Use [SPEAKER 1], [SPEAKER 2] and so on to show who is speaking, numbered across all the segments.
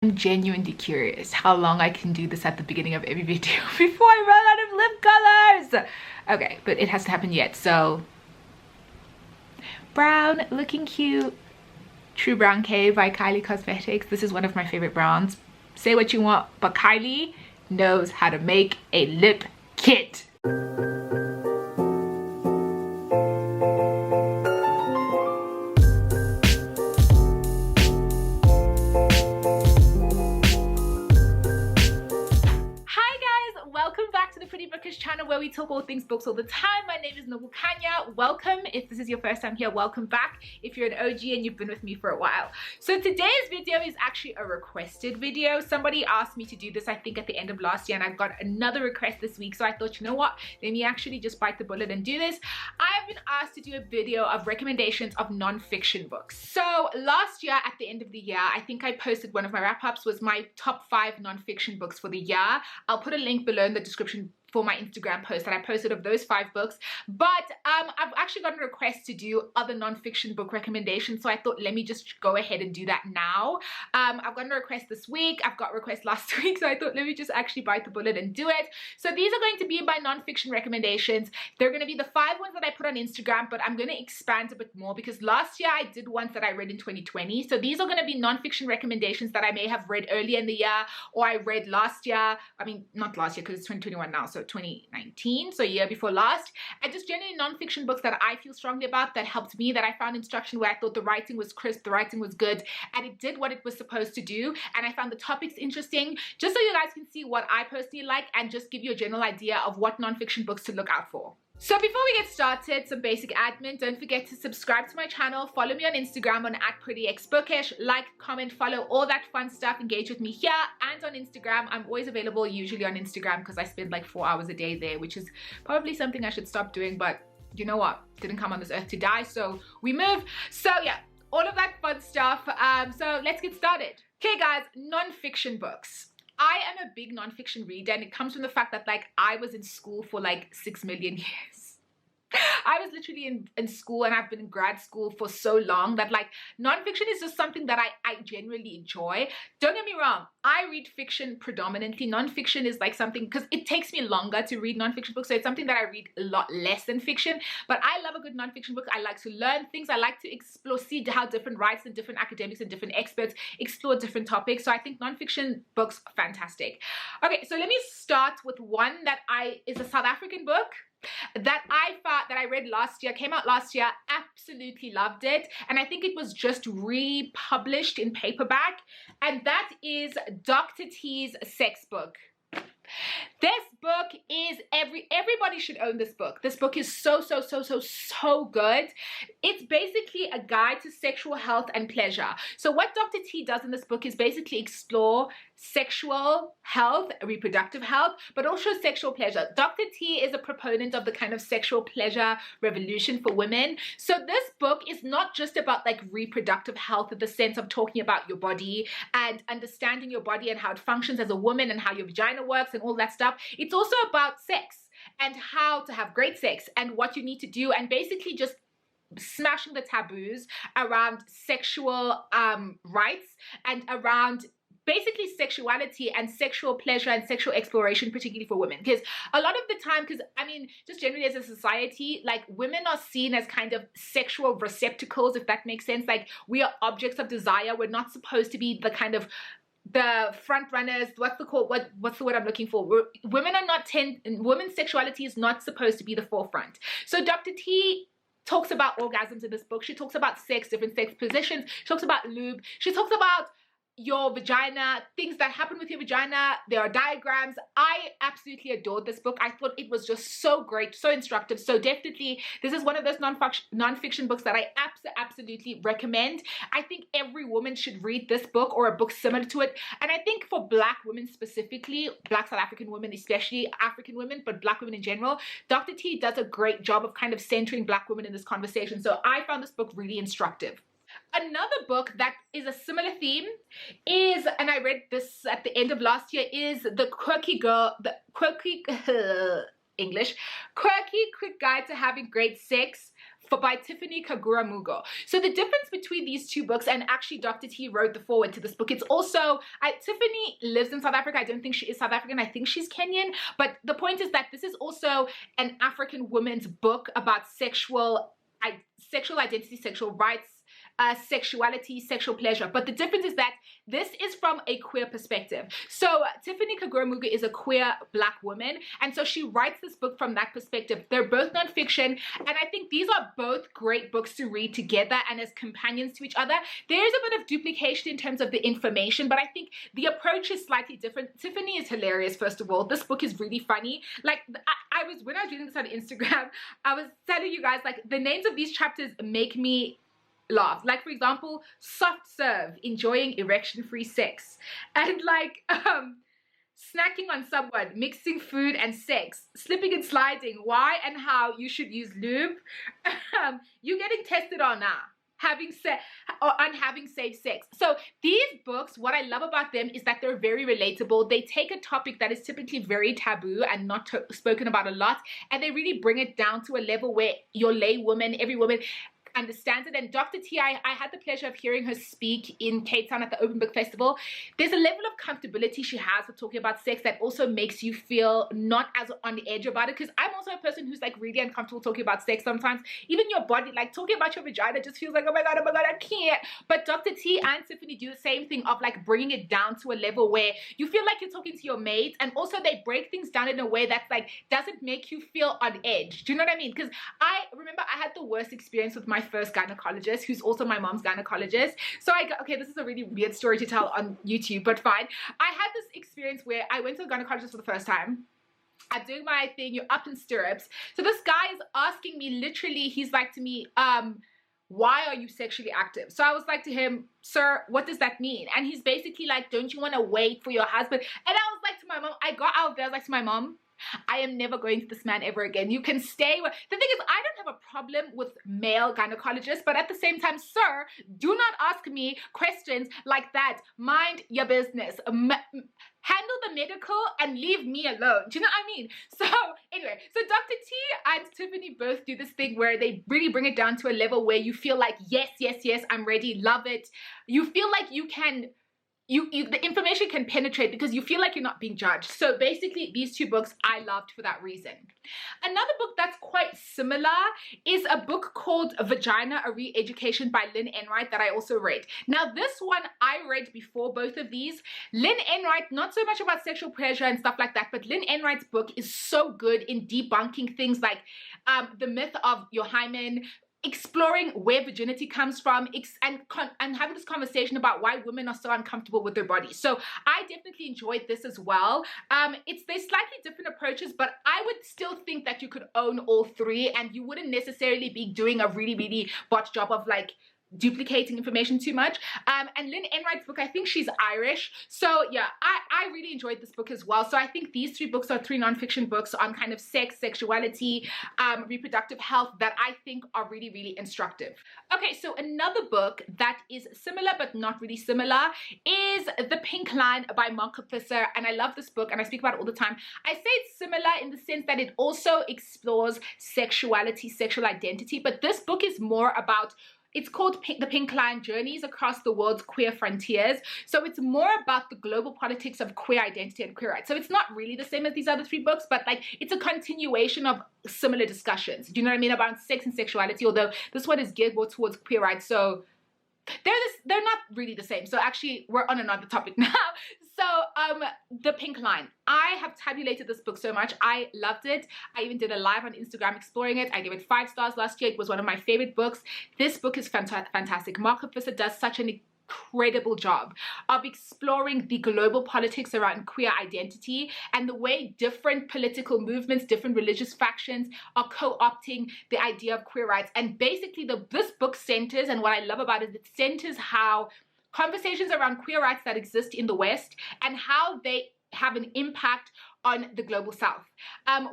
[SPEAKER 1] I'm genuinely curious how long I can do this at the beginning of every video before I run out of lip colors. Okay, but it hasn't happened yet, so brown, looking cute. True Brown K by Kylie Cosmetics. This is one of my favorite browns. Say what you want, but Kylie knows how to make a lip kit. Channel where we talk all things books all the time. My name is Nobu Kanya. Welcome if this is your first time here. Welcome back if you're an OG and you've been with me for a while. So today's video is actually a requested video. Somebody asked me to do this, I think at the end of last year, and I got another request this week, so I thought, you know what, let me actually just bite the bullet and do this. I've been asked to do a video of recommendations of non-fiction books. So last year at the end of the year, I think I posted one of my wrap-ups was my top 5 non-fiction books for the year. I'll put a link below in the description for my Instagram post that I posted of those 5 books. But I've actually gotten a request to do other non-fiction book recommendations, so I thought let me just go ahead and do that now. I've gotten a request this week, I've got a request last week, so I thought let me just actually bite the bullet and do it. So these are going to be my non-fiction recommendations. They're going to be the 5 ones that I put on Instagram, but I'm going to expand a bit more because last year I did ones that I read in 2020. So these are going to be non-fiction recommendations that I may have read earlier in the year or I read last year. I mean, not last year because it's 2021 now, so 2019, so a year before last, and just generally non-fiction books that I feel strongly about, that helped me, that I found instruction where I thought the writing was crisp, the writing was good, and it did what it was supposed to do, and I found the topics interesting, just so you guys can see what I personally like and just give you a general idea of what non-fiction books to look out for. So before we get started, some basic admin. Don't forget to subscribe to my channel, follow me on Instagram on @prettyxbookish, like, comment, follow, all that fun stuff, engage with me here and on Instagram. I'm always available usually on Instagram because I spend like 4 hours a day there, which is probably something I should stop doing, but you know what, didn't come on this earth to die, so we move. So yeah, all of that fun stuff. So let's get started. Okay guys, non-fiction books. I am a big non-fiction reader, and it comes from the fact that like I was in school for like 6 million years. I was literally in school, and I've been in grad school for so long that like non-fiction is just something that I genuinely enjoy. Don't get me wrong, I read fiction predominantly. Non-fiction is like something, because it takes me longer to read non-fiction books, so it's something that I read a lot less than fiction. But I love a good non-fiction book. I like to learn things. I like to explore, see how different writers and different academics and different experts explore different topics. So I think non-fiction books are fantastic. Okay, so let me start with one that is a South African book that I read last year, came out last year, absolutely loved it, and I think it was just republished in paperback, and that is Dr. T's sex book. This book is everybody should own this book. This book is so good. It's basically a guide to sexual health and pleasure. So what Dr. T does in this book is basically explore sexual health, reproductive health, but also sexual pleasure. Dr. T is a proponent of the kind of sexual pleasure revolution for women. So this book is not just about like reproductive health in the sense of talking about your body and understanding your body and how it functions as a woman and how your vagina works and all that stuff. It's also about sex and how to have great sex and what you need to do, and basically just smashing the taboos around sexual rights and around basically sexuality and sexual pleasure and sexual exploration, particularly for women. Because a lot of the time, because I mean, just generally as a society, like women are seen as kind of sexual receptacles, if that makes sense. Like we are objects of desire. We're not supposed to be the kind of the front runners. What's the word I'm looking for? Women's sexuality is not supposed to be the forefront. So Dr. T talks about orgasms in this book. She talks about sex, different sex positions. She talks about lube. She talks about your vagina, things that happen with your vagina. There are diagrams. I absolutely adored this book. I thought it was just so great, so instructive. So definitely, this is one of those non-fiction books that I absolutely recommend. I think every woman should read this book or a book similar to it. And I think for Black women specifically, Black South African women, especially African women, but Black women in general, Dr. T does a great job of kind of centering Black women in this conversation. So I found this book really instructive. Another book that is a similar theme is, and I read this at the end of last year, is The Quirky Quick Guide to Having Great Sex by Tiffany Kagura-Mugo. So the difference between these two books, and actually Dr. T wrote the foreword to this book, it's also, Tiffany lives in South Africa. I don't think she is South African. I think she's Kenyan. But the point is that this is also an African woman's book about sexual identity, sexual rights, sexuality, sexual pleasure. But the difference is that this is from a queer perspective. So Tiffany Kagura-Mugo is a queer Black woman, and so she writes this book from that perspective. They're both nonfiction, and I think these are both great books to read together and as companions to each other. There's a bit of duplication in terms of the information, but I think the approach is slightly different. Tiffany is hilarious, first of all. This book is really funny. Like, when I was reading this on Instagram, I was telling you guys, like, the names of these chapters make me laugh. Like, for example, soft serve, enjoying erection-free sex, and like snacking on someone, mixing food and sex, slipping and sliding, why and how you should use lube, you getting tested on now, having safe sex. So these books, what I love about them is that they're very relatable. They take a topic that is typically very taboo and not spoken about a lot, and they really bring it down to a level where your lay woman, every woman, understands it. And Dr. T, I had the pleasure of hearing her speak in Cape Town at the Open Book Festival. There's a level of comfortability she has with talking about sex that also makes you feel not as on the edge about it, because I'm also a person who's like really uncomfortable talking about sex sometimes. Even your body, like talking about your vagina just feels like, oh my god, I can't. But Dr. T and Tiffany do the same thing of like bringing it down to a level where you feel like you're talking to your mates, and also they break things down in a way that's like doesn't make you feel on edge. Do you know what I mean? Because I remember I had the worst experience with my first gynecologist, who's also my mom's gynecologist. So okay, this is a really weird story to tell on YouTube, but fine. I had this experience where I went to a gynecologist for the first time. I'm doing my thing, you're up in stirrups. So this guy is asking me, literally, he's like to me, why are you sexually active? So I was like to him, sir, what does that mean? And he's basically like, don't you want to wait for your husband? And I was like to my mom, I got out there, I was like to my mom, I am never going to this man ever again. You can stay. The thing is, I don't have a problem with male gynecologists, but at the same time, sir, do not ask me questions like that. Mind your business. Handle the medical and leave me alone. Do you know what I mean? So anyway, so Dr. T and Tiffany both do this thing where they really bring it down to a level where you feel like, yes, I'm ready, love it. You feel like you can, the information can penetrate because you feel like you're not being judged. So basically, these two books I loved for that reason. Another book that's quite similar is a book called Vagina, A Re-Education by Lynn Enright that I also read. Now, this one I read before both of these. Lynn Enright, not so much about sexual pleasure and stuff like that, but Lynn Enright's book is so good in debunking things like the myth of your hymen, exploring where virginity comes from, and having this conversation about why women are so uncomfortable with their bodies. So I definitely enjoyed this as well. There's slightly different approaches, but I would still think that you could own all three and you wouldn't necessarily be doing a really botched job of like duplicating information too much. And Lynn Enright's book, I think she's Irish. So yeah, I really enjoyed this book as well. So I think these three books are three nonfiction books on kind of sex, sexuality, reproductive health that I think are really instructive. Okay, so another book that is similar but not really similar is The Pink Line by Mark Professor. And I love this book and I speak about it all the time. I say it's similar in the sense that it also explores sexuality, sexual identity, but this book is more about, it's called The Pink Line, Journeys Across the World's Queer Frontiers. So it's more about the global politics of queer identity and queer rights. So it's not really the same as these other three books, but like it's a continuation of similar discussions. Do you know what I mean? About sex and sexuality, although this one is geared more towards queer rights. So they're not really the same. So actually we're on another topic now. So The Pink Line, I have tabulated this book so much. I loved it. I even did a live on Instagram exploring it. I gave it 5 stars last year. It was one of my favorite books. This book is fantastic. Mark Professor does such an incredible job of exploring the global politics around queer identity and the way different political movements, different religious factions are co-opting the idea of queer rights. And basically this book centers, and what I love about it centers how conversations around queer rights that exist in the West and how they have an impact on the global South.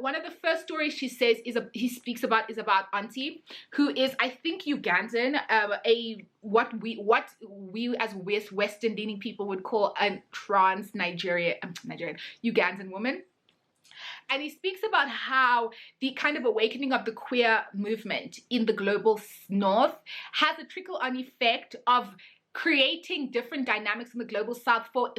[SPEAKER 1] One of the first stories he speaks about is about Auntie, who is, I think, Ugandan, what we as Western leaning people would call a trans Ugandan woman. And he speaks about how the kind of awakening of the queer movement in the global north has a trickle-on effect of creating different dynamics in the global south for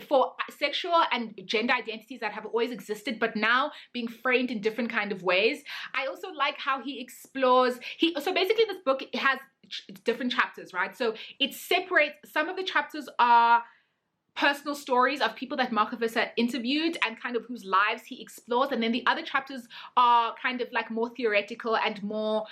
[SPEAKER 1] sexual and gender identities that have always existed but now being framed in different kind of ways. I also like how he explores, so basically this book has different chapters, right? So it separates, some of the chapters are personal stories of people that Markovissa interviewed and kind of whose lives he explores, and then the other chapters are kind of like more theoretical and more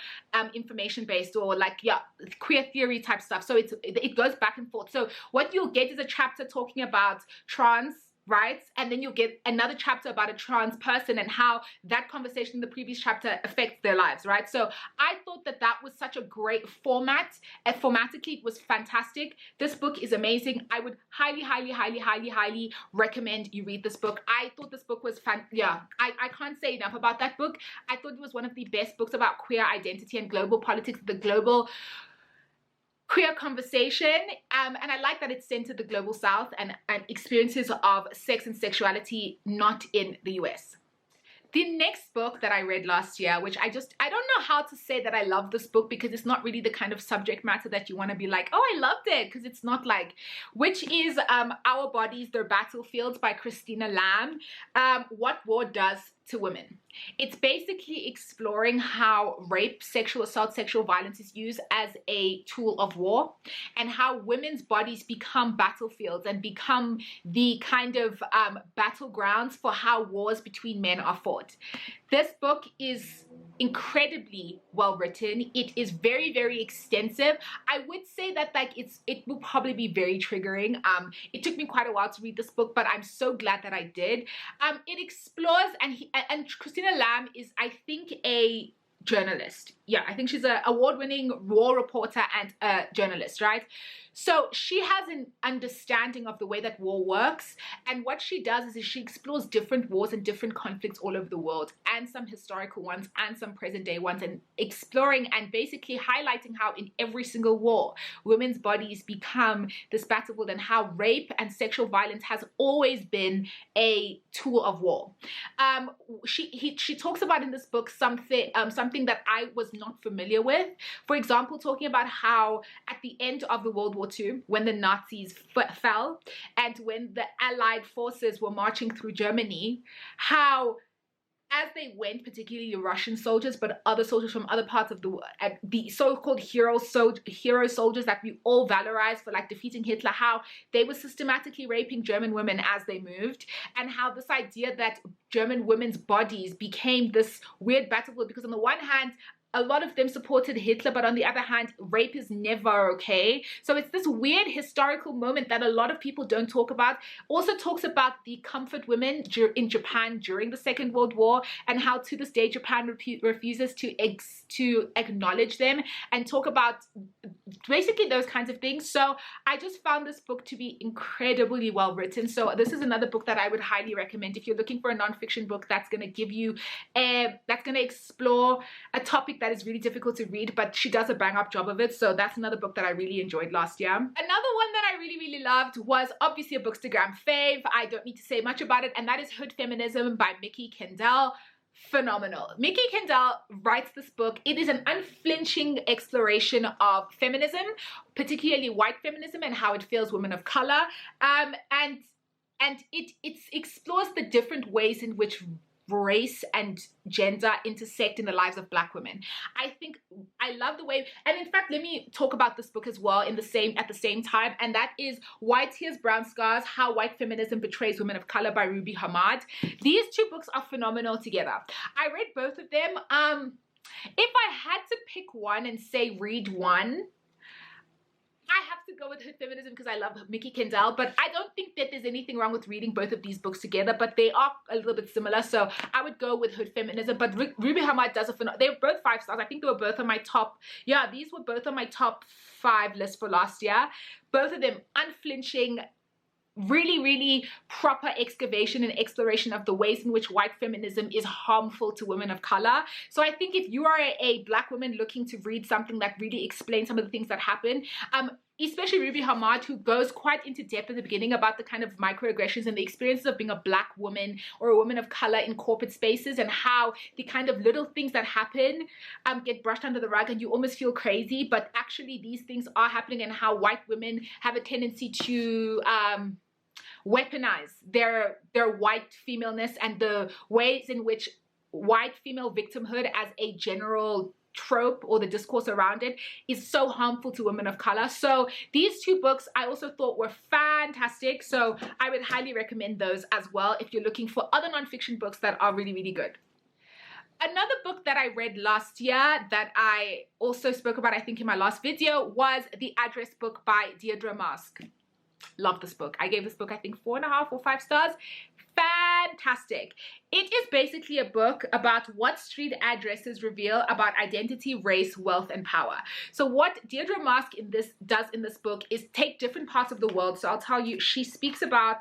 [SPEAKER 1] information based, or like, yeah, queer theory type stuff. So it goes back and forth. So what you'll get is a chapter talking about trans rights, and then you'll get another chapter about a trans person and how that conversation in the previous chapter affects their lives, right? So I thought that that was such a great format, and formatically it was fantastic. This book is amazing. I would highly recommend you read this book. I thought this book was I can't say enough about that book. I thought it was one of the best books about queer identity and global politics, the global queer conversation, and I like that it's centered the global south and experiences of sex and sexuality not in the US. The next book that I read last year, which I don't know how to say that I love this book, because it's not really the kind of subject matter that you want to be like, oh, I loved it, because it's not like, which is Our Bodies, Their Battlefields by Christina Lamb, What War Does to Women. It's basically exploring how rape, sexual assault, sexual violence is used as a tool of war, and how women's bodies become battlefields and become the kind of battlegrounds for how wars between men are fought. This book is incredibly well written. It is very extensive. I would say that like it will probably be very triggering. It took me quite a while to read this book, but I'm so glad that I did. It explores, and Christina Lamb is, I think, a journalist. Yeah, I think she's an award-winning war reporter and a journalist, right? So she has an understanding of the way that war works, and what she does is she explores different wars and different conflicts all over the world, and some historical ones and some present day ones, and exploring and basically highlighting how in every single war women's bodies become this battlefield, and how rape and sexual violence has always been a tool of war. She talks about in this book something that I was not familiar with. For example, talking about how at the end of the World War II, when the Nazis fell and when the Allied forces were marching through Germany, how as they went, particularly Russian soldiers, but other soldiers from other parts of the world, the so-called hero soldiers that we all valorize for like defeating Hitler, how they were systematically raping German women as they moved, and how this idea that German women's bodies became this weird battlefield, because on the one hand, a lot of them supported Hitler, but on the other hand, rape is never okay. So it's this weird historical moment that a lot of people don't talk about. Also talks about the comfort women in Japan during the Second World War, and how to this day Japan refuses to acknowledge them, and talk about basically those kinds of things. So I just found this book to be incredibly well written. So this is another book that I would highly recommend if you're looking for a nonfiction book that's going to give you that's going to explore a topic that is really difficult to read, but she does a bang up job of it. So that's another book that I really enjoyed last year. Another one that I really loved was obviously a Bookstagram fave. I don't need to say much about it, and that is Hood Feminism by Mikki Kendall. Phenomenal. Mikki Kendall writes this book. It is an unflinching exploration of feminism, particularly white feminism, and how it feels women of color, and it explores the different ways in which race and gender intersect in the lives of Black women. I love the way, and in fact, let me talk about this book as well at the same time, and that is White Tears, Brown Scars, How White Feminism Betrays Women of Color by Ruby Hamad. These two books are phenomenal together. I read both of them. If I had to pick one and say read one, I have to go with Hood Feminism because I love Mikki Kendall, but I don't think that there's anything wrong with reading both of these books together, but they are a little bit similar, so I would go with Hood Feminism. But Ruby Hamad does they were both 5 stars. I think they were both on my top, yeah, these were both on my top 5 list for last year. Both of them unflinching, really proper excavation and exploration of the ways in which white feminism is harmful to women of color. So I think if you are a Black woman looking to read something that really explains some of the things that happen, especially Ruby Hamad, who goes quite into depth at the beginning about the kind of microaggressions and the experiences of being a Black woman or a woman of color in corporate spaces, and how the kind of little things that happen get brushed under the rug and you almost feel crazy, but actually these things are happening, and how white women have a tendency to weaponize their white femaleness, and the ways in which white female victimhood as a general trope, or the discourse around it, is so harmful to women of color. So these two books I also thought were fantastic, so I would highly recommend those as well if you're looking for other nonfiction books that are really, really good. Another book that I read last year that I also spoke about, I think, in my last video, was The Address book by Deirdre Mask. Love this book. I gave this book, I think, 4.5 or 5 stars. Fantastic. It is basically a book about what street addresses reveal about identity, race, wealth, and power. So what Deirdre Mask does in this book is take different parts of the world. So I'll tell you, she speaks about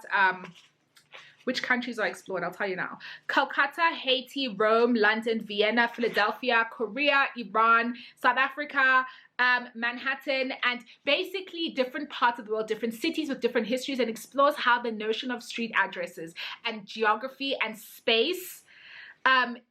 [SPEAKER 1] which countries are explored. I'll tell you now. Calcutta, Haiti, Rome, London, Vienna, Philadelphia, Korea, Iran, South Africa, Manhattan, and basically different parts of the world, different cities with different histories, and explores how the notion of street addresses and geography and space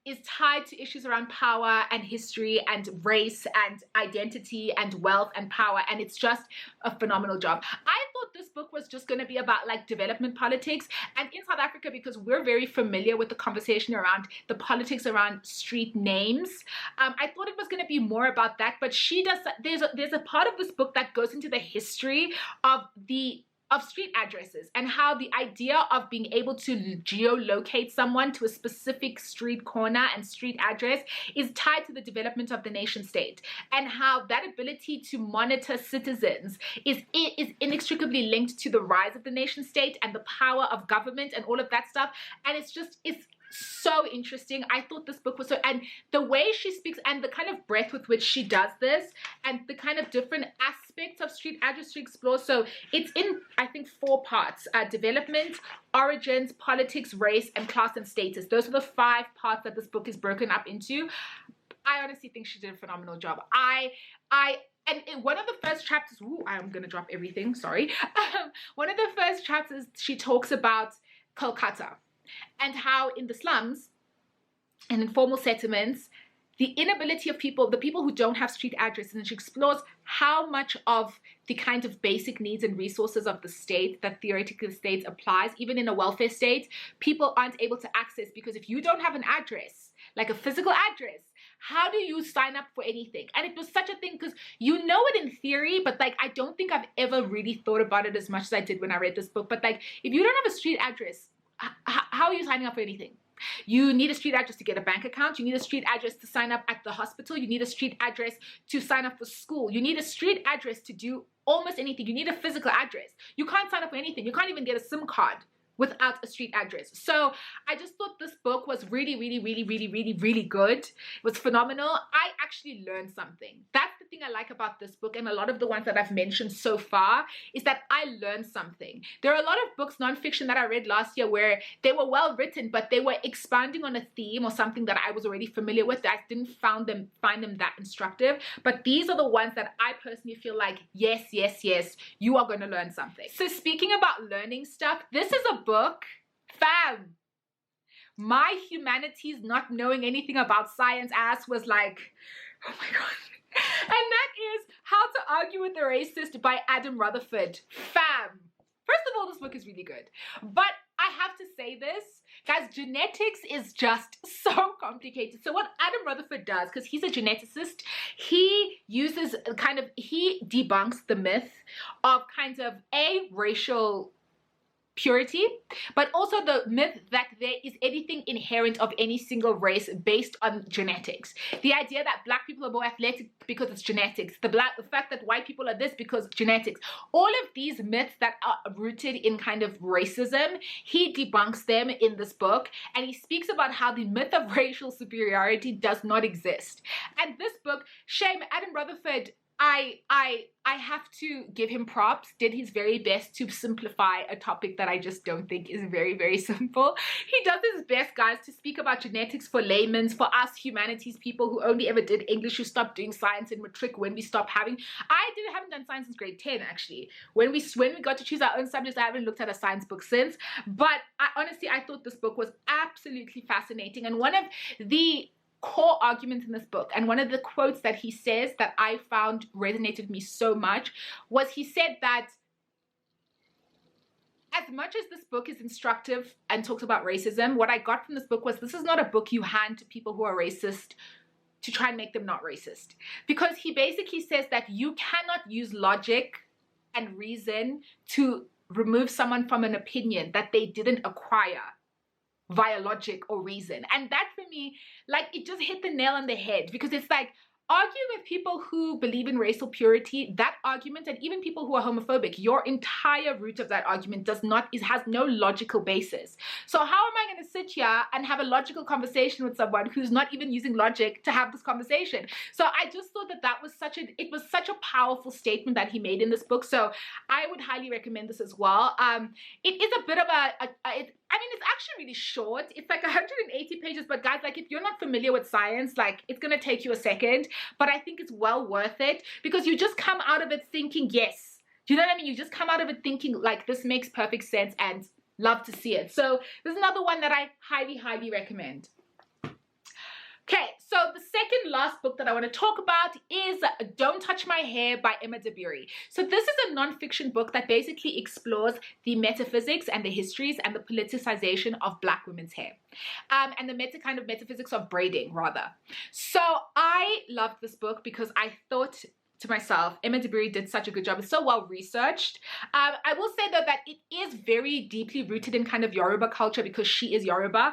[SPEAKER 1] is tied to issues around power and history and race and identity and wealth and power, and it's just a phenomenal job. I thought this book was just going to be about like development politics, and in South Africa, because we're very familiar with the conversation around the politics around street names, I thought it was going to be more about that, but she does, there's a part of this book that goes into the history of street addresses, and how the idea of being able to geolocate someone to a specific street corner and street address is tied to the development of the nation state, and how that ability to monitor citizens is inextricably linked to the rise of the nation state and the power of government and all of that stuff. And it's so interesting. I thought this book was so, and the way she speaks and the kind of breadth with which she does this, and the kind of different aspects of street address she explores. So it's in, I think, 4 parts: development, origins, politics, race, and class and status. Those are the 5 parts that this book is broken up into. I honestly think she did a phenomenal job. And in one of the first chapters, I'm gonna drop everything, sorry. One of the first chapters, she talks about Kolkata, and how in the slums and informal settlements, the inability of the people who don't have street addresses, and she explores how much of the kind of basic needs and resources of the state that theoretically the state applies, even in a welfare state, people aren't able to access, because if you don't have an address, like a physical address, how do you sign up for anything? And it was such a thing, because you know it in theory, but like I don't think I've ever really thought about it as much as I did when I read this book. But like, if you don't have a street address, how are you signing up for anything? You need a street address to get a bank account. You need a street address to sign up at the hospital. You need a street address to sign up for school. You need a street address to do almost anything. You need a physical address. You can't sign up for anything. You can't even get a SIM card without a street address. So I just thought this book was really, really, really, really, really, really good. It was phenomenal. I actually learned something. That's the thing I like about this book, and a lot of the ones that I've mentioned so far, is that I learned something. There are a lot of books, nonfiction, that I read last year where they were well written, but they were expounding on a theme or something that I was already familiar with, that I didn't find them that instructive. But these are the ones that I personally feel like, yes, yes, yes, you are going to learn something. So speaking about learning stuff, this is a book, fam, my humanities not knowing anything about science ass was like, oh my god. And that is How to Argue with a Racist by Adam Rutherford. Fam, first of all, this book is really good, but I have to say this, guys, genetics is just so complicated. So what Adam Rutherford does, because he's a geneticist, he debunks the myth of kind of racial purity, but also the myth that there is anything inherent of any single race based on genetics. The idea that black people are more athletic because it's genetics, the fact that white people are this because genetics, all of these myths that are rooted in kind of racism, he debunks them in this book, and he speaks about how the myth of racial superiority does not exist. And this book, shame, Adam Rutherford I have to give him props. Did his very best to simplify a topic that I just don't think is very, very simple. He does his best, guys, to speak about genetics for laymen, for us humanities people who only ever did English, who stopped doing science in matric when we stopped having. Haven't done science since grade 10 actually. When we got to choose our own subjects, I haven't looked at a science book since. But honestly, I thought this book was absolutely fascinating. And one of the core arguments in this book, and one of the quotes that he says that I found resonated with me so much, was he said that as much as this book is instructive and talks about racism, what I got from this book was this is not a book you hand to people who are racist to try and make them not racist. Because he basically says that you cannot use logic and reason to remove someone from an opinion that they didn't acquire via logic or reason. And that for me, like, it just hit the nail on the head, because it's like, arguing with people who believe in racial purity, that argument, and even people who are homophobic, your entire root of that argument has no logical basis. So how am I going to sit here and have a logical conversation with someone who's not even using logic to have this conversation? So I just thought that was such a powerful statement that he made in this book. So I would highly recommend this as well. It is a bit of it's actually really short. It's like 180 pages, but guys, like, if you're not familiar with science, like, it's gonna take you a second, but I think it's well worth it, because you just come out of it thinking, yes. Do you know what I mean? You just come out of it thinking, like, this makes perfect sense, and love to see it. So there's another one that I highly, highly recommend. Okay, so the second last book that I want to talk about is Don't Touch My Hair by Emma Dabiri. So this is a non-fiction book that basically explores the metaphysics and the histories and the politicization of Black women's hair. And the metaphysics of braiding, rather. So I loved this book because I thought to myself, Emma Dabiri did such a good job. It's so well researched. I will say though that it is very deeply rooted in kind of Yoruba culture, because she is Yoruba.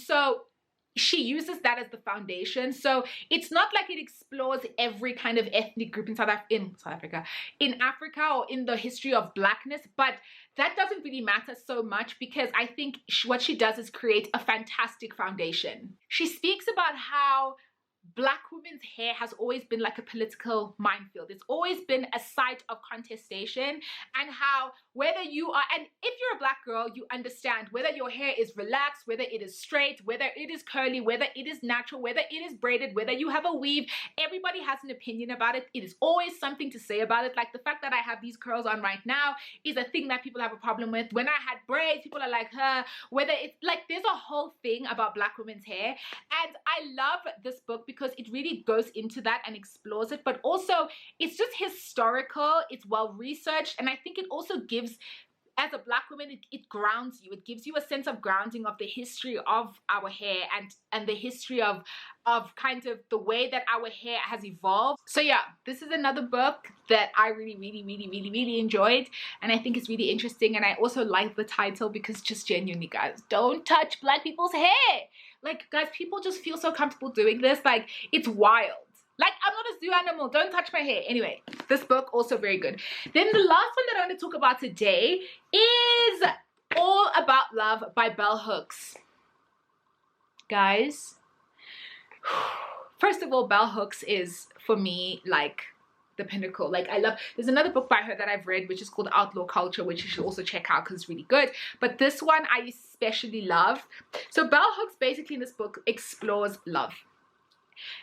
[SPEAKER 1] So she uses that as the foundation. So it's not like it explores every kind of ethnic group in Africa, or in the history of Blackness, but that doesn't really matter so much, because I think what she does is create a fantastic foundation. She speaks about how Black women's hair has always been like a political minefield. It's always been a site of contestation, and how whether you are, and if you're a Black girl, you understand whether your hair is relaxed, whether it is straight, whether it is curly, whether it is natural, whether it is braided, whether you have a weave, everybody has an opinion about it. It is always something to say about it. Like the fact that I have these curls on right now is a thing that people have a problem with. When I had braids, people are like, whether it's like, there's a whole thing about Black women's hair. And I love this book because it really goes into that and explores it, but also it's just historical, it's well researched, and I think it also gives, as a Black woman, it grounds you. It gives you a sense of grounding of the history of our hair, and the history of kind of the way that our hair has evolved. So yeah, this is another book that I really, really, really, really, really enjoyed, and I think it's really interesting. And I also like the title because just genuinely, guys, don't touch Black people's hair. Like, guys, people just feel so comfortable doing this. Like, it's wild. Like, I'm not a zoo animal. Don't touch my hair. Anyway, this book also very good. Then the last one that I want to talk about today is All About Love by Bell Hooks. Guys, first of all, Bell Hooks is, for me, like, the pinnacle. Like, I love, there's another book by her that I've read which is called Outlaw Culture, which you should also check out because it's really good, but this one I especially love. So Bell Hooks basically in this book explores love,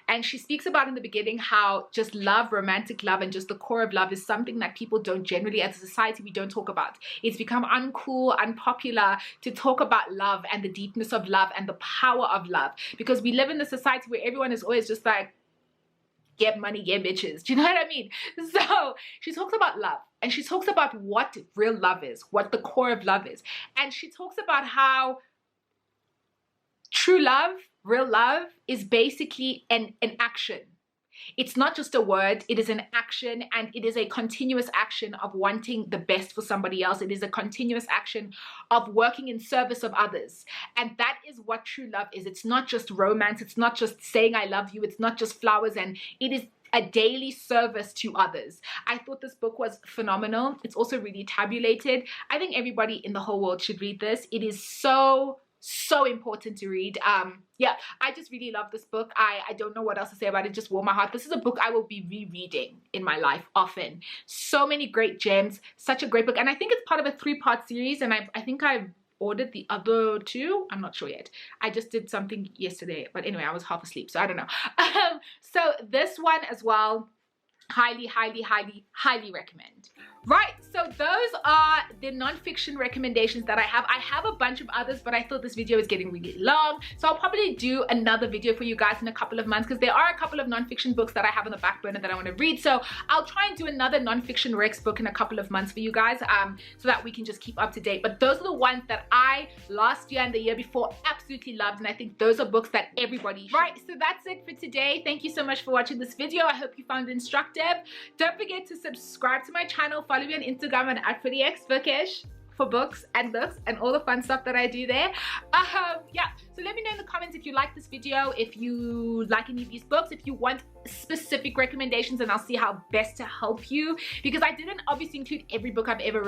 [SPEAKER 1] and she speaks about in the beginning how just love, romantic love, and just the core of love is something that people don't generally, as a society, we don't talk about. It's become uncool, unpopular to talk about love and the deepness of love and the power of love, because we live in a society where everyone is always just like, get money, get bitches. Do you know what I mean? So she talks about love, and she talks about what real love is, what the core of love is. And she talks about how true love, real love, is basically an action. It's not just a word, it is an action, and it is a continuous action of wanting the best for somebody else. It is a continuous action of working in service of others. And that is what true love is. It's not just romance, it's not just saying I love you, it's not just flowers, and it is a daily service to others. I thought this book was phenomenal. It's also really tabulated. I think everybody in the whole world should read this. It is so so important to read. Yeah, I just really love this book. I don't know what else to say about it. It just warmed my heart. This is a book I will be rereading in my life often. So many great gems, such a great book. And I think it's part of a 3-part series, and I think I've ordered the other 2. I'm not sure yet. I just did something yesterday, but anyway, I was half asleep, so I don't know. So this one as well, highly, highly, highly, highly recommend. Right, so those are the non-fiction recommendations that I have. I have a bunch of others, but I thought this video is getting really long, so I'll probably do another video for you guys in a couple of months, because there are a couple of non-fiction books that I have on the back burner that I want to read. So I'll try and do another non-fiction Rex book in a couple of months for you guys, so that we can just keep up to date. But those are the ones that I last year and the year before absolutely loved, and I think those are books that everybody should. Right, so that's it for today. Thank you so much for watching this video. I hope you found it instructive. Don't forget to subscribe to my channel. Follow me on Instagram at @prettyxbookish for books and all the fun stuff that I do there. Yeah, so let me know in the comments if you like this video, if you like any of these books, if you want specific recommendations, and I'll see how best to help you, because I didn't obviously include every book I've ever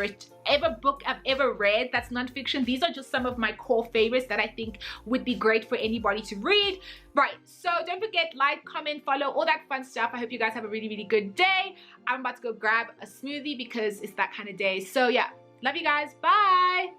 [SPEAKER 1] read that's non-fiction. These are just some of my core favorites that I think would be great for anybody to read. Right, so don't forget, like, comment, follow, all that fun stuff. I hope you guys have a really, really good day. I'm about to go grab a smoothie because it's that kind of day. So yeah, love you guys. Bye.